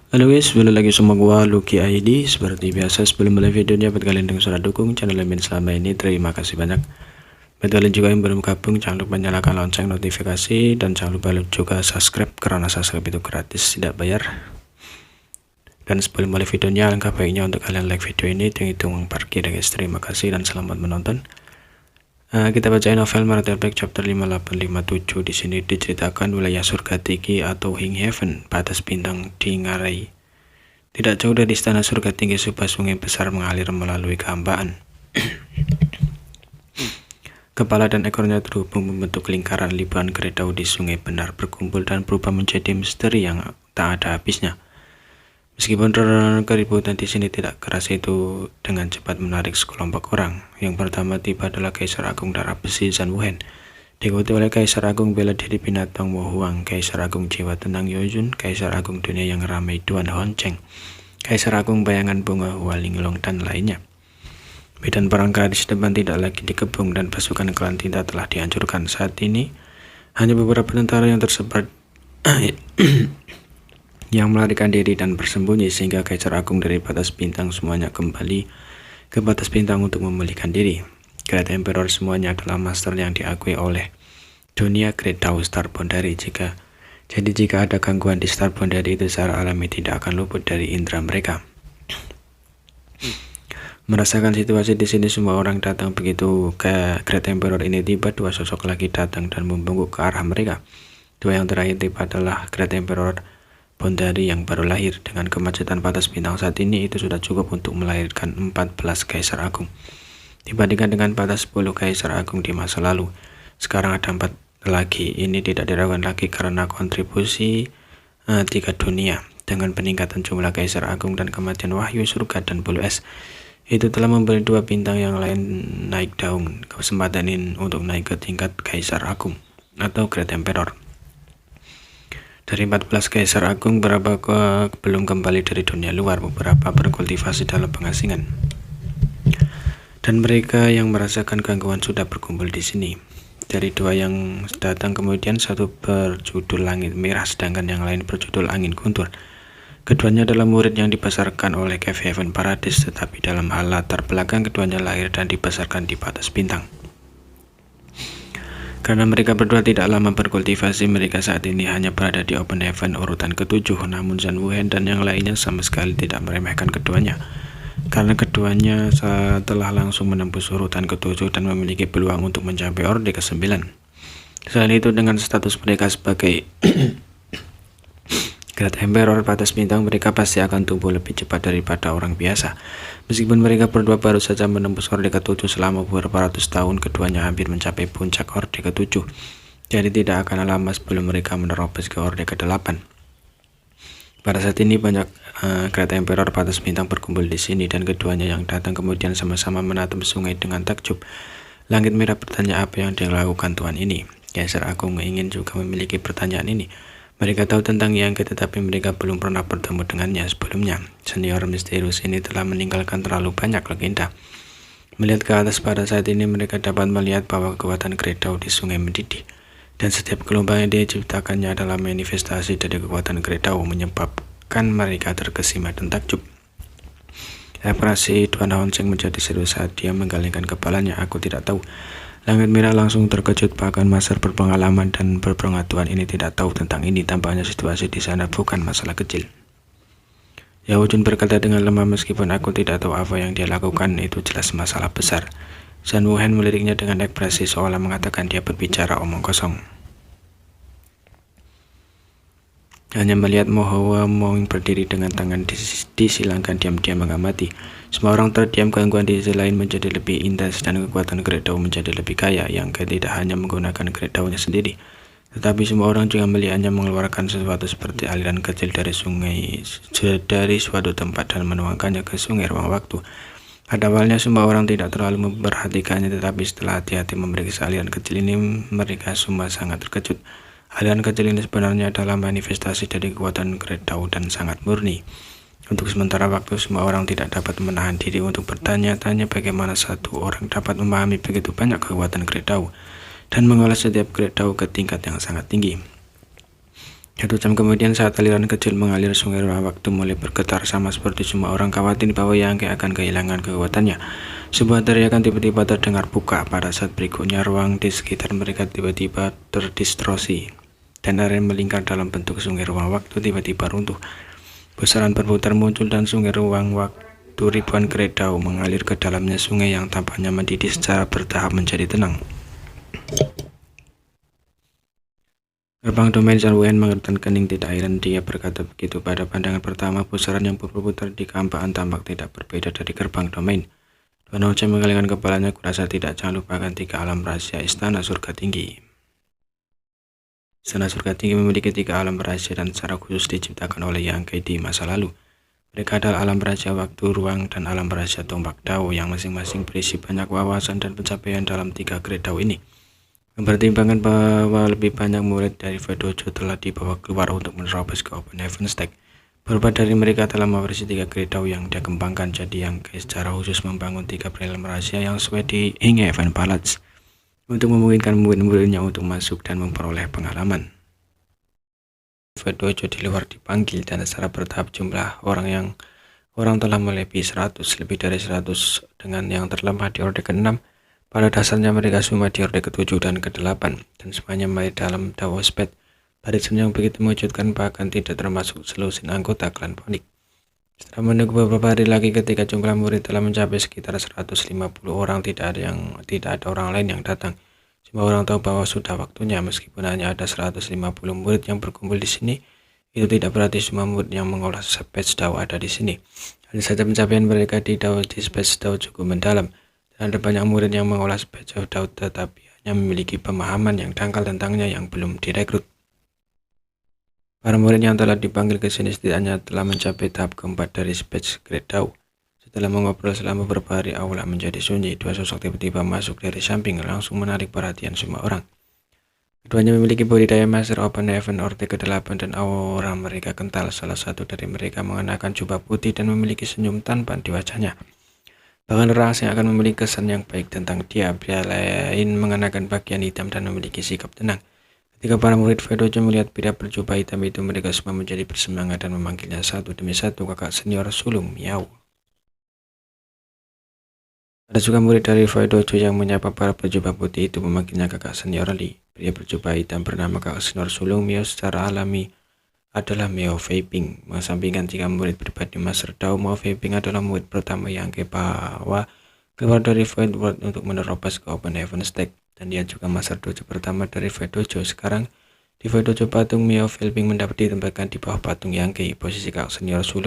Halo guys, balik lagi sama gua Lucky ID. Seperti biasa sebelum mulai videonya, buat kalian yang sudah dukung channel Min selama ini, terima kasih banyak. Buat kalian juga yang belum gabung, jangan lupa nyalakan lonceng notifikasi dan jangan lupa juga subscribe, karena subscribe itu gratis, tidak bayar. Dan sebelum mulai videonya, alangkah baiknya untuk kalian like video ini, hitung parkir ya guys. Terima kasih dan selamat menonton. Kita bacain novel Marital Black chapter 5857. Di sini diceritakan wilayah surga tinggi atau Hing Heaven, batas bintang di Ngarai. Tidak jauh dari istana surga tinggi, sebuah sungai besar mengalir melalui kehambaan. Kepala dan ekornya terhubung membentuk lingkaran. Ribuan keretau di sungai benar berkumpul dan berubah menjadi misteri yang tak ada habisnya. Meskipun keributan di sini tidak keras, itu dengan cepat menarik sekelompok orang. Yang pertama tiba adalah Kaisar Agung Darah Besi Zhan Wuhen, diikuti oleh Kaisar Agung Bela Diri Binatang Mo Huang, Kaisar Agung Jiwa Tenang Yojun, Kaisar Agung Dunia yang Ramai Duan Hon Cheng, Kaisar Agung Bayangan Bunga Hua Linglong, dan lainnya. Medan perang gadis depan tidak lagi dikepung dan pasukan klan tinta telah dihancurkan. Saat ini hanya beberapa tentara yang tersebar yang melarikan diri dan bersembunyi, sehingga Kaisar Agung dari batas bintang semuanya kembali ke batas bintang untuk memulihkan diri. Great Emperor semuanya adalah master yang diakui oleh dunia Great Tao Star Boundary. Jika ada gangguan di Star Boundary, itu secara alami tidak akan luput dari indera mereka. Merasakan situasi di sini, semua orang datang. Begitu ke Great Emperor ini tiba, dua sosok lagi datang dan membungkuk ke arah mereka. Dua yang terakhir tiba adalah Great Emperor Boundary yang baru lahir. Dengan kemacetan batas bintang saat ini, itu sudah cukup untuk melahirkan 14 Kaisar Agung. Dibandingkan dengan batas 10 Kaisar Agung di masa lalu, sekarang ada 4 lagi. Ini tidak diragukan lagi karena kontribusi 3 dunia. Dengan peningkatan jumlah Kaisar Agung dan kematian Wahyu Surga dan Bulu Es, itu telah memberi 2 bintang yang lain naik daun. Kesempatan ini untuk naik ke tingkat Kaisar Agung atau Great Emperor. Dari 14 Kaisar Agung, beberapa belum kembali dari dunia luar, beberapa berkultivasi dalam pengasingan. Dan mereka yang merasakan gangguan sudah berkumpul di sini. Dari 2 yang datang kemudian, satu berjudul Langit Merah, sedangkan yang lain berjudul Angin Guntur. Keduanya adalah murid yang dibesarkan oleh Cave Heaven Paradise, tetapi dalam hal latar belakang keduanya lahir dan dibesarkan di batas bintang. Karena mereka berdua tidak lama berkultivasi, mereka saat ini hanya berada di Open Heaven urutan ke-7. Namun Zhan Wuhen dan yang lainnya sama sekali tidak meremehkan keduanya, karena keduanya telah langsung menembus urutan ke-7 dan memiliki peluang untuk mencapai orde ke-9. Selain itu, dengan status mereka sebagai Great Emperor batas bintang, mereka pasti akan tumbuh lebih cepat daripada orang biasa. Meskipun mereka berdua baru saja menembus orde ke-7 selama beberapa ratus tahun, keduanya hampir mencapai puncak orde ke-7. Jadi tidak akan lama sebelum mereka menerobos ke orde ke-8. Pada saat ini banyak Great Emperor batas bintang berkumpul di sini, dan keduanya yang datang kemudian sama-sama menatap sungai dengan takjub. Langit Merah bertanya, apa yang dilakukan Tuhan ini? Kaisar Agung ingin juga memiliki pertanyaan ini. Mereka tahu tentang Yang, tetapi mereka belum pernah bertemu dengannya sebelumnya. Senior misterius ini telah meninggalkan terlalu banyak legenda. Melihat ke atas pada saat ini, mereka dapat melihat bahwa kekuatan Great Tao di sungai mendidih, dan setiap gelombang yang diciptakannya adalah manifestasi dari kekuatan Great Tao, menyebabkan mereka terkesima dan takjub. Ekspresi Duan Hon Cheng menjadi serius saat dia menggelengkan kepalanya. Aku tidak tahu. Langit Merah langsung terkejut, bahkan master berpengalaman dan berpengetahuan ini tidak tahu tentang ini. Tampaknya situasi di sana bukan masalah kecil. Yao Jun berkata dengan lemah, meskipun aku tidak tahu apa yang dia lakukan, itu jelas masalah besar. Zhan Wuhen meliriknya dengan ekspresi seolah mengatakan dia berbicara omong kosong. Hanya melihat Mo Hua Mong berdiri dengan tangan disilangkan, diam-diam mengamati. Semua orang terdiam. Gangguan di sisi lain menjadi lebih intens dan kekuatan Great Tao menjadi lebih kaya. Yang tidak hanya menggunakan Great Tao-nya sendiri, tetapi semua orang juga melihatnya mengeluarkan sesuatu seperti aliran kecil dari sungai dari suatu tempat dan menuangkannya ke sungai ruang waktu. Pada awalnya semua orang tidak terlalu memperhatikannya, tetapi setelah hati-hati memeriksa aliran kecil ini, mereka semua sangat terkejut. Aliran kecil ini sebenarnya adalah manifestasi dari kekuatan Great Tao dan sangat murni. Untuk sementara waktu, semua orang tidak dapat menahan diri untuk bertanya-tanya bagaimana satu orang dapat memahami begitu banyak kekuatan Great Tao dan mengolah setiap Great Tao ke tingkat yang sangat tinggi. 1 jam kemudian, saat aliran kecil mengalir, sungai ruang waktu mulai bergetar, sama seperti semua orang khawatir bahwa Yangke akan kehilangan kekuatannya. Sebuah teriakan tiba-tiba terdengar buka. Pada saat berikutnya, ruang di sekitar mereka tiba-tiba terdistorsi, dan area melingkar dalam bentuk sungai ruang waktu tiba-tiba runtuh. Pusaran berputar muncul dan sungai ruang waktu ribuan Kredau mengalir ke dalamnya. Sungai yang tampaknya mendidih secara bertahap menjadi tenang. Gerbang domain Zalwen mengerutkan kening tidak heran dia berkata begitu. Pada pandangan pertama, pusaran yang berputar di kehampaan tampak tidak berbeda dari gerbang domain. Tuan Oce mengelengkan kepalanya. Kurasa tidak, jangan lupakan 3 alam rahasia Istana Surga Tinggi. Istana Surga Tinggi memiliki 3 alam rahasia dan secara khusus diciptakan oleh Yangke di masa lalu. Mereka adalah alam rahasia waktu, ruang, dan alam rahasia tombak Dao yang masing-masing berisi banyak wawasan dan pencapaian dalam 3 Kredau ini. Mempertimbangkan bahwa lebih banyak murid dari Vedojo telah dibawa keluar untuk menerobos ke Open Heaven Stake, beberapa dari mereka telah mewarisi 3 Kredau yang dia kembangkan. Jadi yang secara khusus membangun 3 alam rahasia yang sesuai di Hing Heaven Palace untuk memungkinkan murid-muridnya untuk masuk dan memperoleh pengalaman. Vedojo di luar dipanggil, dan secara bertahap jumlah orang telah melebihi 100, lebih dari 100 dengan yang terlemah di Orde ke-6. Pada dasarnya mereka semua di Orde ke-7 dan ke-8, dan semuanya main dalam Dao Sped, barisan yang begitu mengejutkan, bahkan tidak termasuk selusin anggota klan Ponik. Setelah menunggu beberapa hari lagi, ketika jumlah murid telah mencapai sekitar 150 orang, tidak ada orang lain yang datang. Semua orang tahu bahwa sudah waktunya. Meskipun hanya ada 150 murid yang berkumpul di sini, itu tidak berarti semua murid yang mengolah Space Dao ada di sini. Hanya saja pencapaian mereka di Space Dao cukup mendalam. Dan ada banyak murid yang mengolah Space Dao tetapi hanya memiliki pemahaman yang dangkal tentangnya yang belum direkrut. Para murid yang telah dipanggil ke sini setidaknya telah mencapai tahap keempat dari Space Great Dao. Setelah mengobrol selama beberapa hari, aula menjadi sunyi. 2 sosok tiba-tiba masuk dari samping, langsung menarik perhatian semua orang. Keduanya memiliki budidaya Master Open Heaven Orde ke-8 dan aura mereka kental. Salah satu dari mereka mengenakan jubah putih dan memiliki senyum tampan di wajahnya. Bahkan orang asing akan memiliki kesan yang baik tentang dia. Pria lain mengenakan pakaian hitam dan memiliki sikap tenang. Ketika para murid Vedojo melihat pria berjubah hitam itu, mereka semua menjadi bersemangat dan memanggilnya satu demi satu kakak senior sulung Miao. Ada juga murid dari Vedojo yang menyapa para berjubah putih itu, memanggilnya kakak senior Li. Pria berjubah hitam bernama kakak senior sulung Miao secara alami adalah Miao Feiping. Mengesampingkan 3 murid pribadi Master Dao, Miao Feiping adalah murid pertama yang kebawa keluar dari Void World untuk menerobos ke Open Heaven Stake, dan dia juga Master Dojo pertama dari Vedojo. Sekarang di Vedojo, patung Miao Feiping mendapat ditempatkan di bawah patung Yangke. Posisi kakak senior sulung